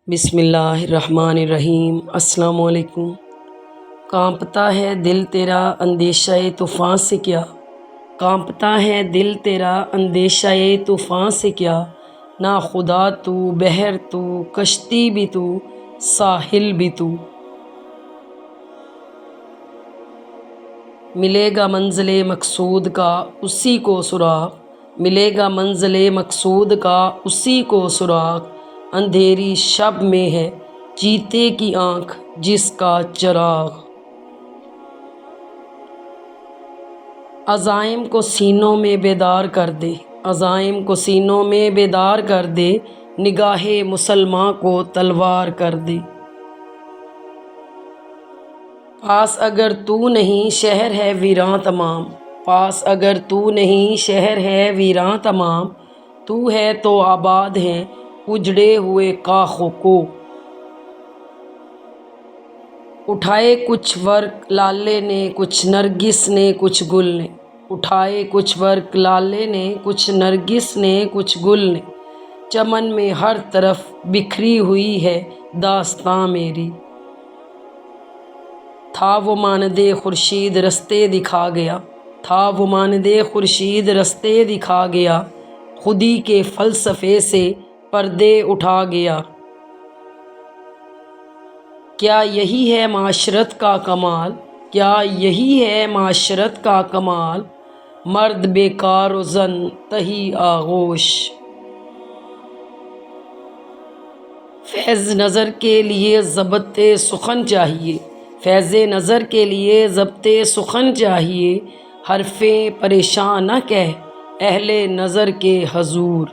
بسم اللہ الرحمن الرحیم۔ السلام علیکم۔ کانپتا ہے دل تیرا اندیشہ طوفان سے کیا، کانپتا ہے دل تیرا اندیشہ طوفان سے کیا، نہ خدا تو بحر تو کشتی بھی تو ساحل بھی تو۔ ملے گا منزل مقصود کا اسی کو سراغ، ملے گا منزل مقصود کا اسی کو سراغ، اندھیری شب میں ہے چیتے کی آنکھ جس کا چراغ۔ عزائم کو سینوں میں بیدار کر دے، عزائم کو سینوں میں بیدار کر دے، نگاہ مسلماں کو تلوار کر دے۔ پاس اگر تو نہیں شہر ہے ویراں تمام، پاس اگر تو نہیں شہر ہے ویراں تمام، تو ہے تو آباد ہیں اجڑے ہوئے کاخ و کو۔ اٹھائے کچھ ورق لالے نے کچھ نرگس نے کچھ گل نے، اٹھائے کچھ ورق لالے نے کچھ نرگس نے کچھ گل نے، چمن میں ہر طرف بکھری ہوئی ہے داستاں میری۔ تھا وہ مانند خورشید رستے دکھا گیا، تھا وہ مانند خورشید رستے دکھا گیا، خودی کے فلسفے سے پردے اٹھا گیا۔ کیا یہی ہے معاشرت کا کمال، کیا یہی ہے معاشرت کا کمال، مرد بیکار و زن تہی آغوش۔ فیض نظر کے لیے ضبط سخن چاہیے، فیض نظر کے لیے ضبط سخن چاہیے، حرفیں پریشان نہ کہہ اہل نظر کے حضور۔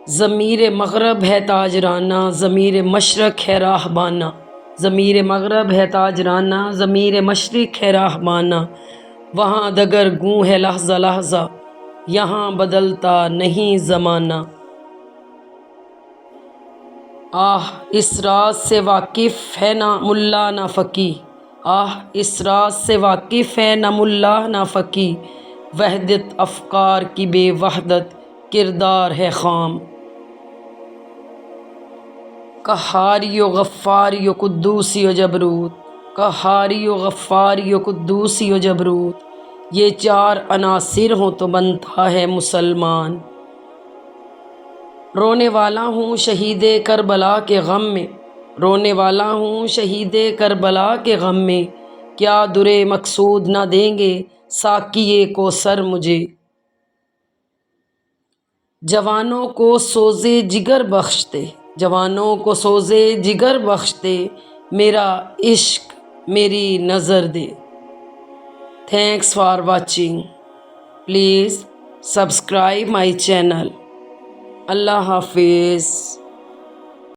ضمیر مغرب ہے تاجرانہ ضمیر مشرق ہے راہبانہ، ضمیر مغرب ہے تاجرانہ ضمیر مشرق ہے راہبانہ، وہاں دگر گوں ہے لحظہ لحظہ یہاں بدلتا نہیں زمانہ۔ آہ اس راز سے واقف ہے نہ ملا نہ فقیہ، آہ اس راز سے واقف ہے نہ ملا نہ فقیہ، وحدت افکار کی بے وحدت کردار ہے خام۔ قہاری و غفاری و قدوسی و جبروت، قہاری و غفاری و قدوسی و جبروت، یہ چار عناصر ہوں تو بنتا ہے مسلمان۔ رونے والا ہوں شہید کربلا کے غم میں، رونے والا ہوں شہید کربلا کے غم میں، کیا در مقصود نہ دیں گے ساقی کوثر مجھے۔ جوانوں کو سوز جگر بخش دے، جوانوں کو سوز جگر بخش دے، میرا عشق میری نظر دے۔ Thanks for watching, please subscribe my channel. Allah حافظ۔